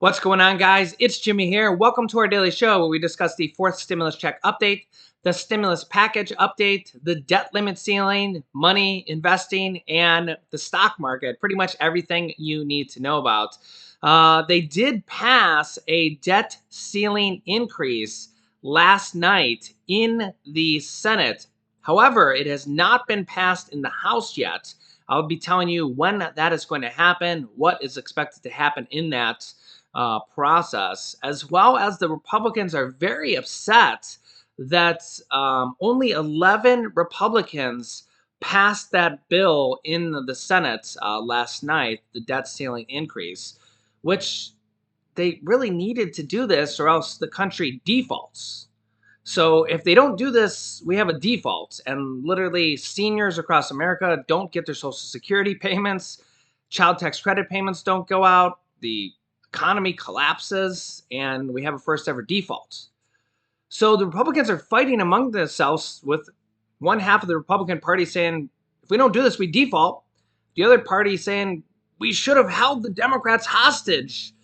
What's going on, guys? It's Jimmy here. Welcome to our daily show where we discuss the fourth stimulus check update, the stimulus package update, the debt limit ceiling, money, investing, and the stock market. Pretty much everything you need to know about. They did pass a debt ceiling increase last night in the Senate. However, it has not been passed in the House yet. I'll be telling you when that is going to happen, what is expected to happen in that process, as well as the Republicans are very upset that only 11 Republicans passed that bill in the Senate last night, the debt ceiling increase, which they really needed to do this or else the country defaults. So if they don't do this, we have a default, and literally seniors across America don't get their Social Security payments, child tax credit payments don't go out, the economy collapses, and we have a first ever default. So the Republicans are fighting among themselves, with one half of the Republican Party saying, if we don't do this, we default. The other party saying, we should have held the Democrats hostage.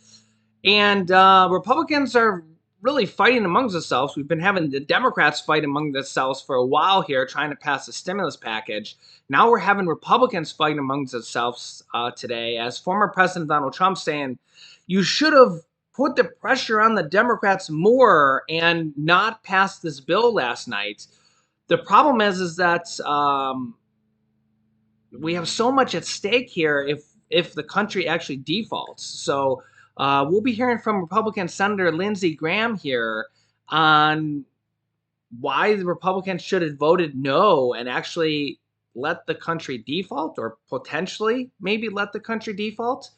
And Republicans are really fighting amongst themselves. We've been having the Democrats fight among themselves for a while here, trying to pass a stimulus package. Now we're having Republicans fighting amongst themselves today, as former President Donald Trump saying, you should have put the pressure on the Democrats more and not passed this bill last night. The problem is that we have so much at stake here if the country actually defaults. So we'll be hearing from Republican Senator Lindsey Graham here on why the Republicans should have voted no and actually let the country default, or potentially maybe let the country default,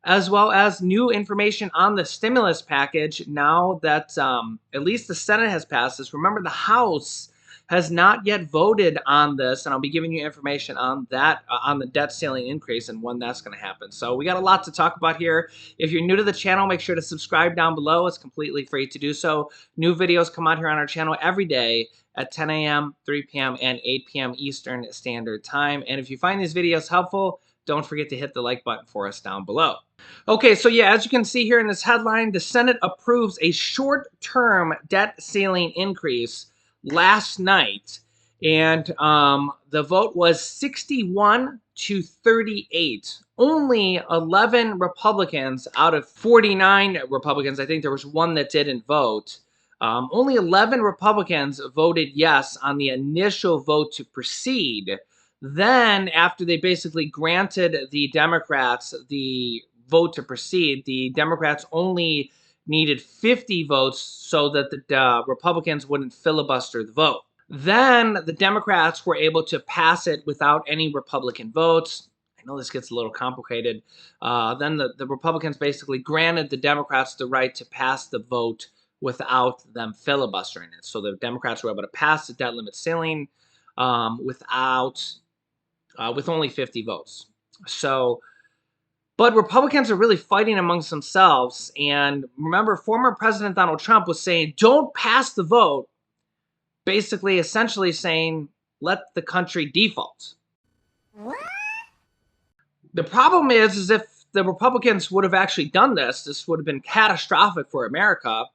as well as new information on the stimulus package now that at least the Senate has passed this. Remember, the House has not yet voted on this, and I'll be giving you information on that, on the debt ceiling increase and when that's going to happen. So we got a lot to talk about here. If you're new to the channel, make sure to subscribe down below. It's completely free to do so. New videos come out here on our channel every day at 10 a.m., 3 p.m., and 8 p.m. Eastern Standard Time. And if you find these videos helpful, don't forget to hit the like button for us down below. Okay, so yeah, as you can see here in this headline, the Senate approves a short-term debt ceiling increase last night, and the vote was 61 to 38. Only 11 Republicans out of 49 Republicans, I think there was one that didn't vote, only 11 Republicans voted yes on the initial vote to proceed. Then, after they basically granted the Democrats the vote to proceed, the Democrats only needed 50 votes so that the Republicans wouldn't filibuster the vote. Then the Democrats were able to pass it without any Republican votes. I know this gets a little complicated. Then the Republicans basically granted the Democrats the right to pass the vote without them filibustering it. So the Democrats were able to pass the debt limit ceiling with only 50 votes. So, but Republicans are really fighting amongst themselves. And remember, former President Donald Trump was saying, don't pass the vote, basically essentially saying, let the country default. What? The problem is if the Republicans would have actually done this, this would have been catastrophic for America.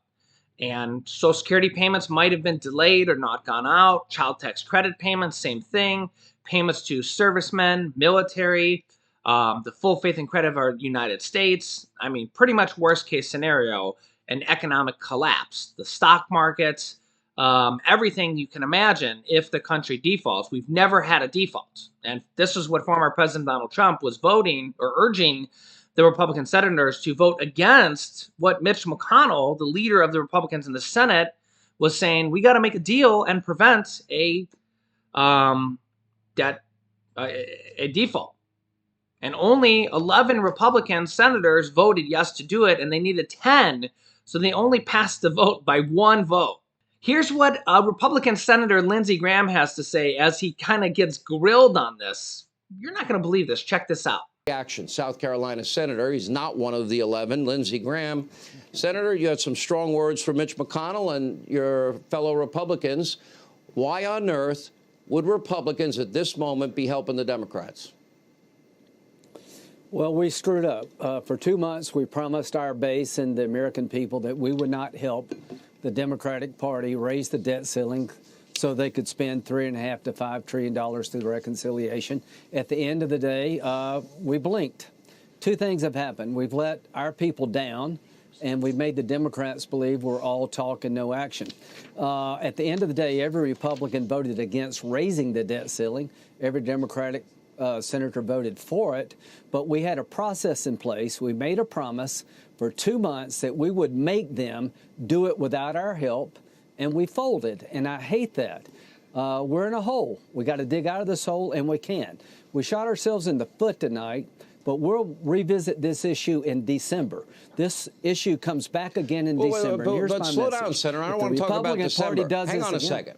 And Social Security payments might have been delayed or not gone out. Child tax credit payments, same thing. Payments to servicemen, military, the full faith and credit of our United States. I mean, pretty much worst case scenario, an economic collapse. The stock markets, everything you can imagine if the country defaults. We've never had a default. And this is what former President Donald Trump was voting or urging the Republican senators to vote against what Mitch McConnell, the leader of the Republicans in the Senate, was saying, we got to make a deal and prevent a default. And only 11 Republican senators voted yes to do it, and they needed 10, so they only passed the vote by one vote. Here's what Republican Senator Lindsey Graham has to say as he kind of gets grilled on this. You're not going to believe this. Check this out. Action. South Carolina Senator, he's not one of the 11, Lindsey Graham. Senator, you had some strong words for Mitch McConnell and your fellow Republicans. Why on earth would Republicans at this moment be helping the Democrats? Well, we screwed up. For 2 months, we promised our base and the American people that we would not help the Democratic Party raise the debt ceiling so they could spend $3.5 to $5 trillion through the reconciliation. At the end of the day, we blinked. Two things have happened. We've let our people down, and we've made the Democrats believe we're all talk and no action. At the end of the day, every Republican voted against raising the debt ceiling. Every Democratic senator voted for it, but we had a process in place. We made a promise for 2 months that we would make them do it without our help, and we folded, and I hate that. We're in a hole. We got to dig out of this hole, and we can. We shot ourselves in the foot tonight, but we'll revisit this issue in December. This issue comes back again in December. But slow down, Senator. I don't want to talk about December. Hang on a second.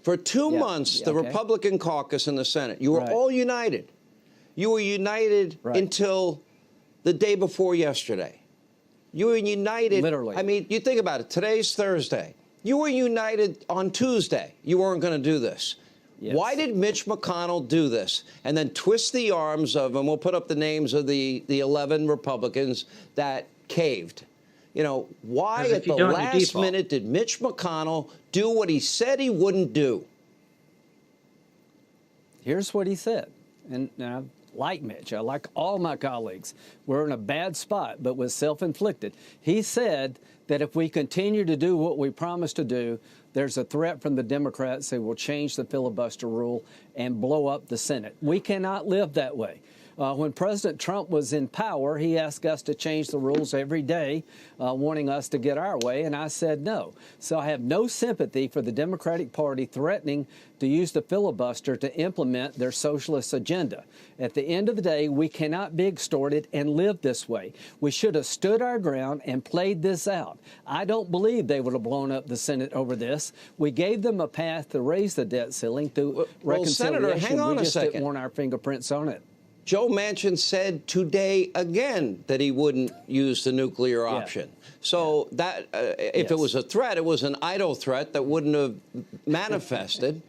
For 2 months, the Republican caucus in the Senate, you were all united. You were united until the day before yesterday. You were united. Literally. I mean, you think about it. Today's Thursday. You were united on Tuesday. You weren't going to do this. Yes. Why did Mitch McConnell do this and then twist the arms of, and we'll put up the names of the 11 Republicans that caved? You know, why at the last minute did Mitch McConnell do what he said he wouldn't do? Here's what he said. And I like Mitch. I like all my colleagues. We're in a bad spot, but was self-inflicted. He said that if we continue to do what we promised to do, there's a threat from the Democrats they will change the filibuster rule and blow up the Senate. We cannot live that way. When President Trump was in power, he asked us to change the rules every day, wanting us to get our way, and I said no. So I have no sympathy for the Democratic Party threatening to use the filibuster to implement their socialist agenda. At the end of the day, we cannot be extorted and live this way. We should have stood our ground and played this out. I don't believe they would have blown up the Senate over this. We gave them a path to raise the debt ceiling through reconciliation. Senator, hang on we just a second. didn't want our fingerprints on it. Joe Manchin said today again that he wouldn't use the nuclear option. So that if it was a threat, it was an idle threat that wouldn't have manifested,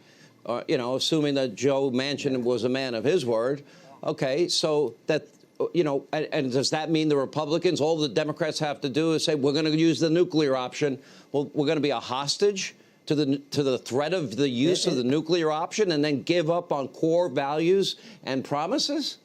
you know, assuming that Joe Manchin was a man of his word. OK, so that, you know, and does that mean the Republicans, all the Democrats have to do is say, we're going to use the nuclear option? Well, we're going to be a hostage to the threat of the use of the nuclear option and then give up on core values and promises?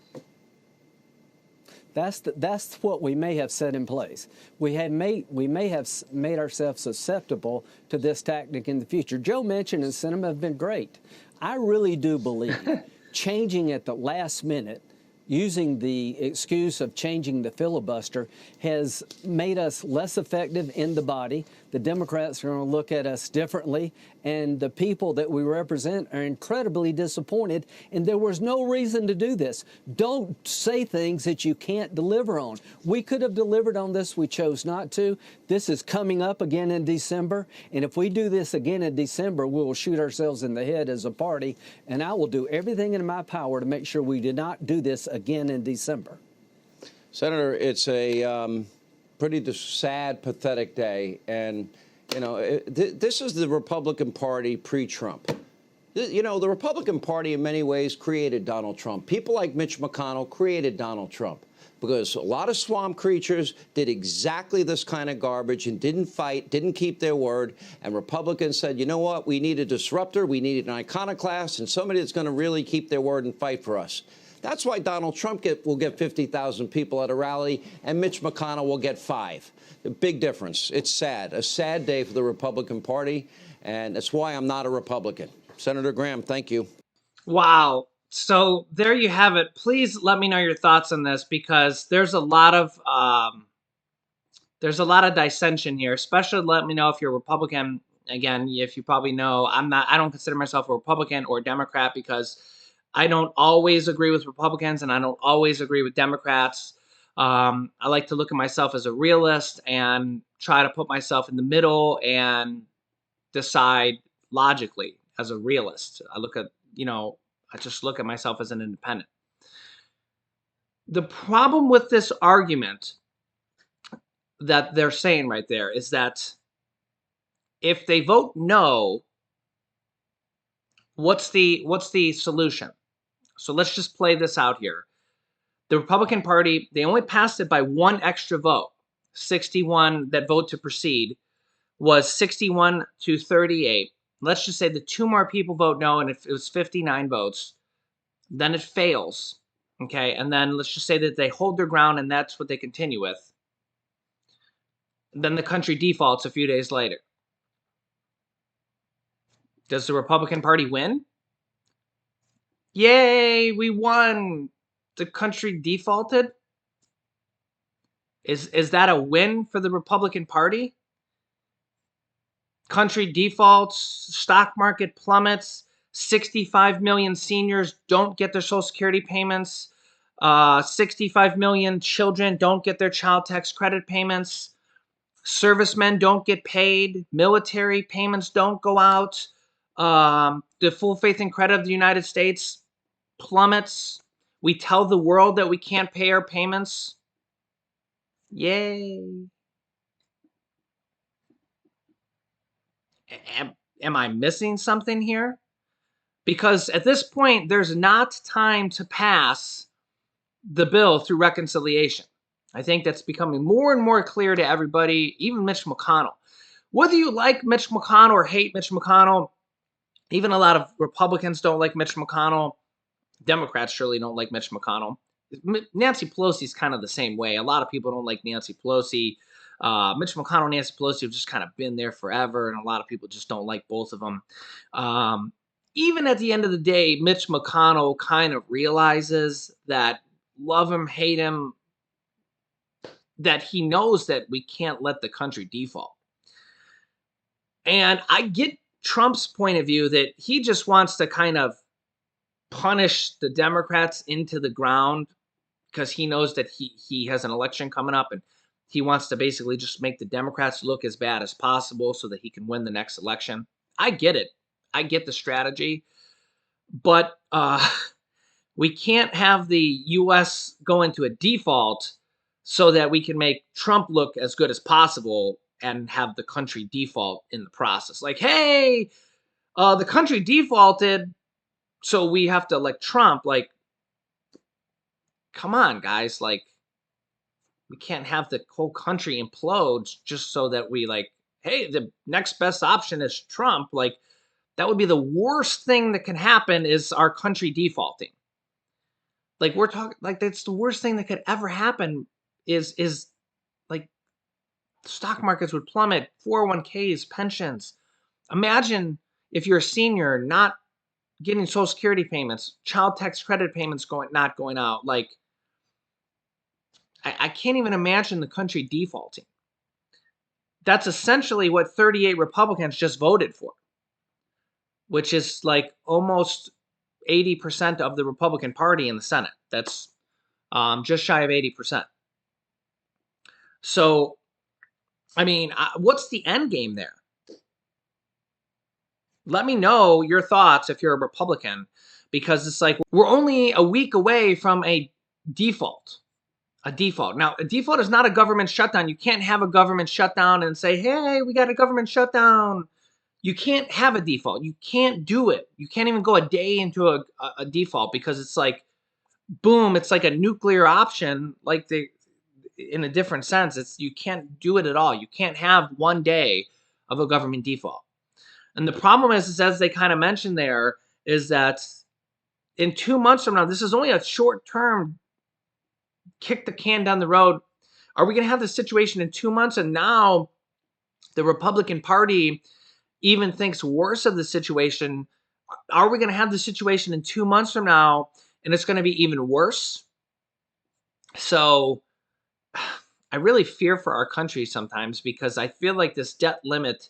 That's what we may have set in place. We may have made ourselves susceptible to this tactic in the future. Joe Manchin and Sinema have been great. I really do believe changing at the last minute, using the excuse of changing the filibuster, has made us less effective in the body. The Democrats are going to look at us differently, and the people that we represent are incredibly disappointed, and there was no reason to do this. Don't say things that you can't deliver on. We could have delivered on this. We chose not to. This is coming up again in December, and if we do this again in December, we will shoot ourselves in the head as a party, and I will do everything in my power to make sure we do not do this again in December. Senator, it's a pretty sad, pathetic day. And, you know, this is the Republican Party pre-Trump. You know, the Republican Party in many ways created Donald Trump. People like Mitch McConnell created Donald Trump because a lot of swamp creatures did exactly this kind of garbage and didn't fight, didn't keep their word. And Republicans said, you know what, we need a disruptor, we need an iconoclast, and somebody that's going to really keep their word and fight for us. That's why Donald Trump will get 50,000 people at a rally, and Mitch McConnell will get 5. A big difference. It's sad. A sad day for the Republican Party, and that's why I'm not a Republican. Senator Graham, thank you. Wow. So there you have it. Please let me know your thoughts on this, because there's a lot of dissension here. Especially let me know if you're a Republican. Again, if you probably know, I don't consider myself a Republican or Democrat because I don't always agree with Republicans and I don't always agree with Democrats. I like to look at myself as a realist and try to put myself in the middle and decide logically as a realist. I just look at myself as an independent. The problem with this argument that they're saying right there is that if they vote no, what's the solution? So let's just play this out here. The Republican Party, they only passed it by one extra vote. 61 that vote to proceed was 61 to 38. Let's just say the two more people vote no, and if it was 59 votes, then it fails. Okay, and then let's just say that they hold their ground and that's what they continue with. Then the country defaults a few days later. Does the Republican Party win? Yay, we won. The country defaulted. Is that a win for the Republican Party? Country defaults, stock market plummets, 65 million seniors don't get their Social Security payments, 65 million children don't get their child tax credit payments, servicemen don't get paid, military payments don't go out, the full faith and credit of the United States plummets. We tell the world that we can't pay our payments. Yay. Am I missing something here? Because at this point, there's not time to pass the bill through reconciliation. I think that's becoming more and more clear to everybody, even Mitch McConnell. Whether you like Mitch McConnell or hate Mitch McConnell, even a lot of Republicans don't like Mitch McConnell. Democrats surely don't like Mitch McConnell. Nancy Pelosi's kind of the same way. A lot of people don't like Nancy Pelosi. Mitch McConnell and Nancy Pelosi have just kind of been there forever, and a lot of people just don't like both of them. Even at the end of the day, Mitch McConnell kind of realizes that, love him, hate him, that he knows that we can't let the country default. And I get Trump's point of view that he just wants to kind of punish the Democrats into the ground because he knows that he has an election coming up and he wants to basically just make the Democrats look as bad as possible so that he can win the next election. I get it. I get the strategy. But we can't have the U.S. go into a default so that we can make Trump look as good as possible and have the country default in the process. Like, hey, the country defaulted, so we have to elect Trump. Like, come on, guys. Like, we can't have the whole country implode just so that we, like, hey, the next best option is Trump. Like, that would be the worst thing that can happen is our country defaulting. Like, we're talking, like, that's the worst thing that could ever happen is like, stock markets would plummet, 401ks, pensions. Imagine if you're a senior not getting Social Security payments, child tax credit payments not going out. Like, I can't even imagine the country defaulting. That's essentially what 38 Republicans just voted for, which is like almost 80% of the Republican Party in the Senate. That's just shy of 80%. So, I mean, what's the end game there? Let me know your thoughts if you're a Republican, because it's like we're only a week away from a default. A default. Now, a default is not a government shutdown. You can't have a government shutdown and say, hey, we got a government shutdown. You can't have a default. You can't do it. You can't even go a day into a default because it's like, boom, it's like a nuclear option, like in a different sense. It's you can't do it at all. You can't have one day of a government default. And the problem is as they kind of mentioned there, is that in 2 months from now, this is only a short-term kick the can down the road. Are we going to have this situation in 2 months? And now the Republican Party even thinks worse of the situation. Are we going to have the situation in 2 months from now and it's going to be even worse? So I really fear for our country sometimes because I feel like this debt limit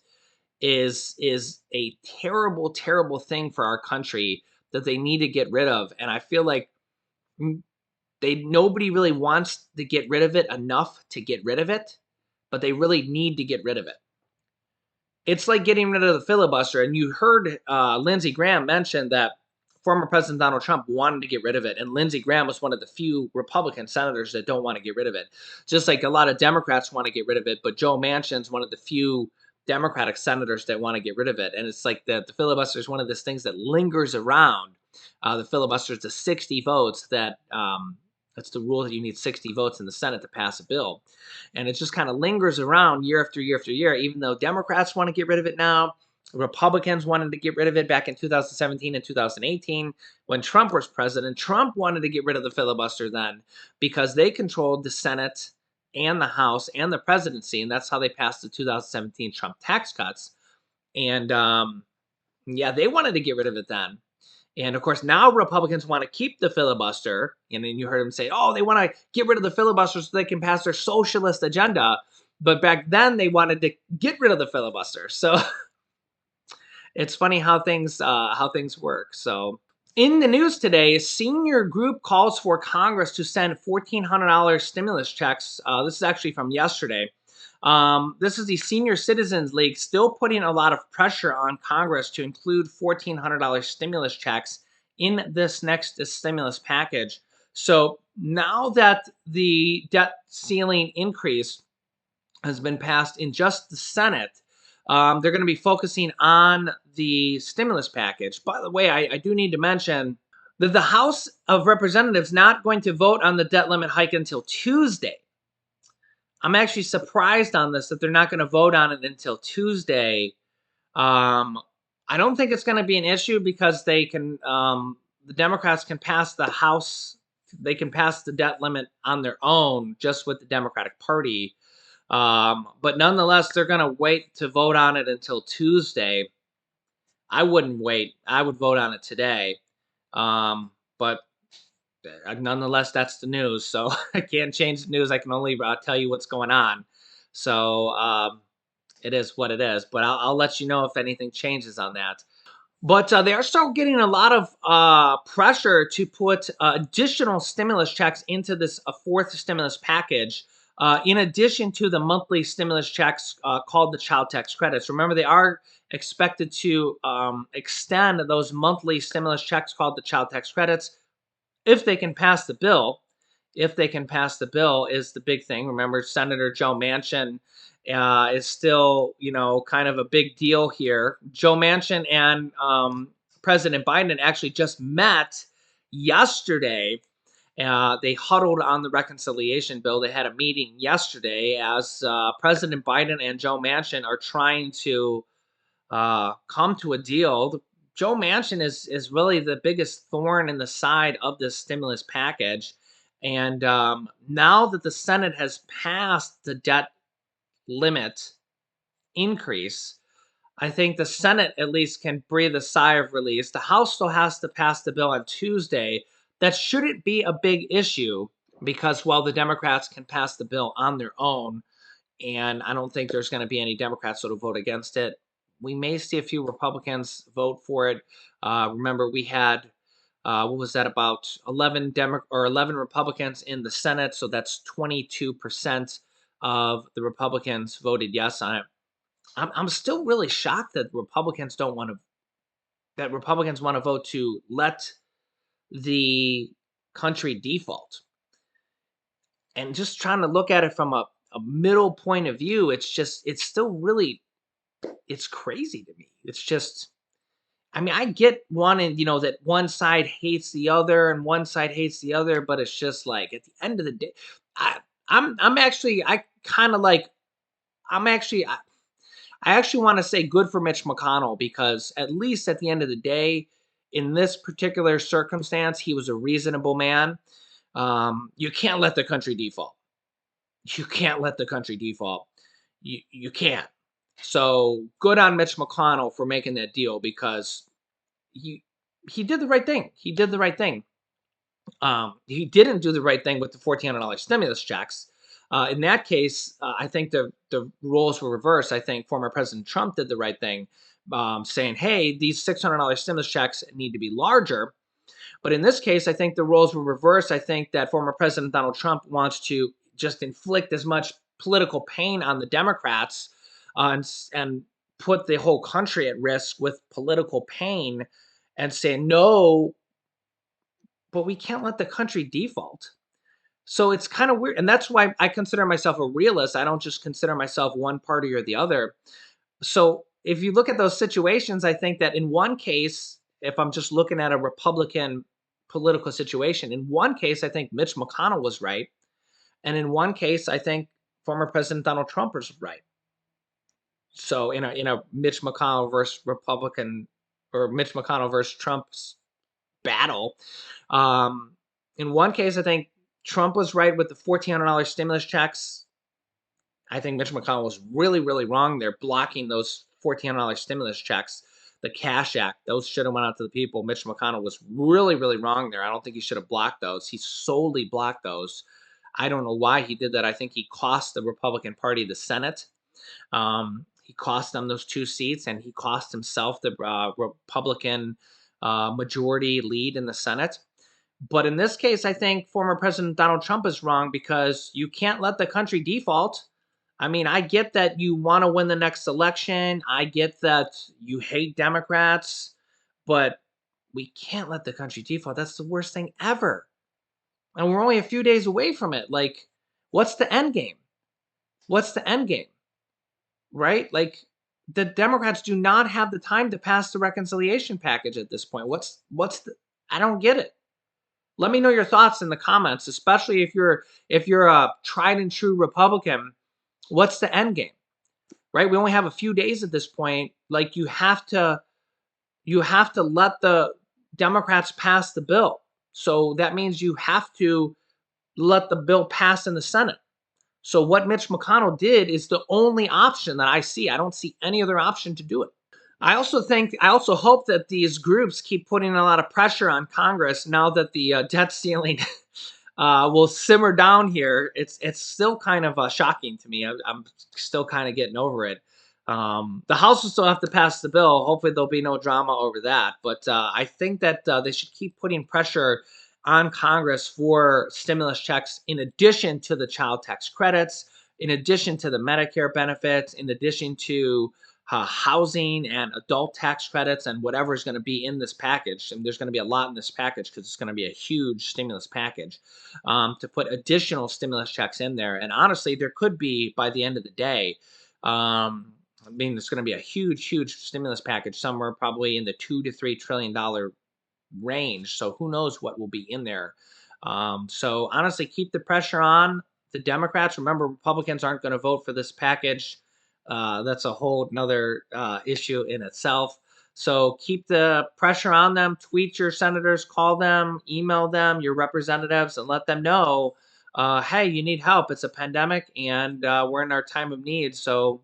is a terrible, terrible thing for our country that they need to get rid of. And I feel like nobody really wants to get rid of it enough to get rid of it, but they really need to get rid of it. It's like getting rid of the filibuster. And you heard Lindsey Graham mention that former President Donald Trump wanted to get rid of it. And Lindsey Graham was one of the few Republican senators that don't want to get rid of it. Just like a lot of Democrats want to get rid of it, but Joe Manchin's one of the few Democratic senators that want to get rid of it. And it's like the filibuster is one of those things that lingers around. The filibuster is the 60 votes that That's the rule that you need 60 votes in the Senate to pass a bill. And it just kind of lingers around year after year after year, even though Democrats want to get rid of it now. Republicans wanted to get rid of it back in 2017 and 2018 when Trump was president. Trump wanted to get rid of the filibuster then because they controlled the Senate and the House and the presidency. And that's how they passed the 2017 Trump tax cuts. And yeah, they wanted to get rid of it then. And of course, now Republicans want to keep the filibuster. And then you heard them say, oh, they want to get rid of the filibuster so they can pass their socialist agenda. But back then they wanted to get rid of the filibuster. So it's funny how things work. So in the news today, senior group calls for Congress to send $1,400 stimulus checks. This is actually from yesterday. This is the Senior Citizens League still putting a lot of pressure on Congress to include $1,400 stimulus checks in this next stimulus package. So now that the debt ceiling increase has been passed in just the Senate, they're going to be focusing on the stimulus package. By the way, I do need to mention that the House of Representatives not going to vote on the debt limit hike until Tuesday. I'm actually surprised on this that they're not going to vote on it until Tuesday. I don't think it's going to be an issue because they can, the Democrats can pass the House, they can pass the debt limit on their own just with the Democratic Party. But nonetheless, they're going to wait to vote on it until Tuesday. I wouldn't wait. I would vote on it today. But nonetheless, that's the news. So I can't change the news. I can only tell you what's going on. So it is what it is. But I'll let you know if anything changes on that. But they are still getting a lot of pressure to put additional stimulus checks into this fourth stimulus package, in addition to the monthly stimulus checks called the child tax credits. Remember, they are expected to extend those monthly stimulus checks called the child tax credits if they can pass the bill. If they can pass the bill is the big thing. Remember, Senator Joe Manchin is still, kind of a big deal here. Joe Manchin and President Biden actually just met yesterday. They huddled on the reconciliation bill. They had a meeting yesterday as President Biden and Joe Manchin are trying to come to a deal. Joe Manchin is really the biggest thorn in the side of this stimulus package. And now that the Senate has passed the debt limit increase, I think the Senate at least can breathe a sigh of relief. The House still has to pass the bill on Tuesday. That shouldn't be a big issue because, well, the Democrats can pass the bill on their own. And I don't think there's going to be any Democrats that will vote against it. We may see a few Republicans vote for it. Remember, we had what was that, about 11 Republicans in the Senate, so that's 22% of the Republicans voted yes on it. I'm still really shocked that Republicans want to vote to let the country default. And just trying to look at it from a middle point of view, it's still really, it's crazy to me. It's just, I mean, I get wanting, that one side hates the other and one side hates the other, but it's just like at the end of the day, I actually want to say good for Mitch McConnell because at least at the end of the day, in this particular circumstance, he was a reasonable man. You can't let the country default. You can't let the country default. You can't. So good on Mitch McConnell for making that deal because he did the right thing. He did the right thing. He didn't do the right thing with the $1,400 stimulus checks. In that case, I think the roles were reversed. I think former President Trump did the right thing, saying, hey, these $600 stimulus checks need to be larger. But in this case, I think the roles were reversed. I think that former President Donald Trump wants to just inflict as much political pain on the Democrats and put the whole country at risk with political pain and say, no, but we can't let the country default. So it's kind of weird. And that's why I consider myself a realist. I don't just consider myself one party or the other. So if you look at those situations, I think that in one case, if I'm just looking at a Republican political situation. In one case, I think Mitch McConnell was right. And in one case, I think former President Donald Trump was right. So in a Mitch McConnell versus Republican or Mitch McConnell versus Trump's battle, um, in one case, I think Trump was right with the $1,400 stimulus checks. I think Mitch McConnell was really, really wrong there, blocking those $1,400 stimulus checks, the Cash Act. Those should have went out to the people. Mitch McConnell was really, really wrong there. I don't think he should have blocked those. He solely blocked those. I don't know why he did that. I think he cost the Republican Party the Senate. He cost them those 2 seats, and he cost himself the Republican majority lead in the Senate. But in this case, I think former President Donald Trump is wrong because you can't let the country default. I mean, I get that you want to win the next election. I get that you hate Democrats, but we can't let the country default. That's the worst thing ever. And we're only a few days away from it. Like, what's the end game? What's the end game? Right? Like, the Democrats do not have the time to pass the reconciliation package at this point. What's the I don't get it. Let me know your thoughts in the comments, especially if you're a tried and true Republican. What's the end game? Right? We only have a few days at this point. Like, you have to let the Democrats pass the bill. So that means you have to let the bill pass in the Senate. So what Mitch McConnell did is the only option that I see. I don't see any other option to do it. I also hope that these groups keep putting a lot of pressure on Congress now that the debt ceiling will simmer down here. It's still kind of shocking to me. I'm still kind of getting over it. The House will still have to pass the bill. Hopefully there'll be no drama over that. But I think that they should keep putting pressure on Congress for stimulus checks in addition to the child tax credits, in addition to the Medicare benefits, in addition to housing and adult tax credits and whatever is going to be in this package. And there's going to be a lot in this package because it's going to be a huge stimulus package, to put additional stimulus checks in there. And honestly, there could be, by the end of the day, I mean, it's going to be a huge, huge stimulus package, somewhere probably in the $2 to $3 trillion range. So who knows what will be in there. So honestly, keep the pressure on the Democrats. Remember, Republicans aren't going to vote for this package. That's a whole nother issue in itself. So keep the pressure on them. Tweet your senators, call them, email them, your representatives, and let them know, hey, you need help. It's a pandemic, and we're in our time of need. So,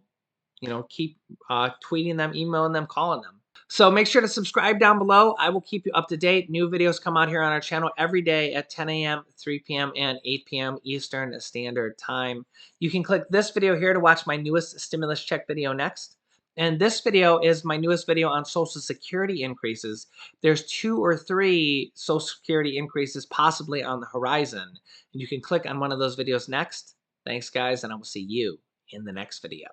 keep tweeting them, emailing them, calling them. So make sure to subscribe down below. I will keep you up to date. New videos come out here on our channel every day at 10 a.m., 3 p.m., and 8 p.m. Eastern Standard Time. You can click this video here to watch my newest stimulus check video next. And this video is my newest video on Social Security increases. There's 2 or 3 Social Security increases possibly on the horizon. And you can click on one of those videos next. Thanks, guys, and I will see you in the next video.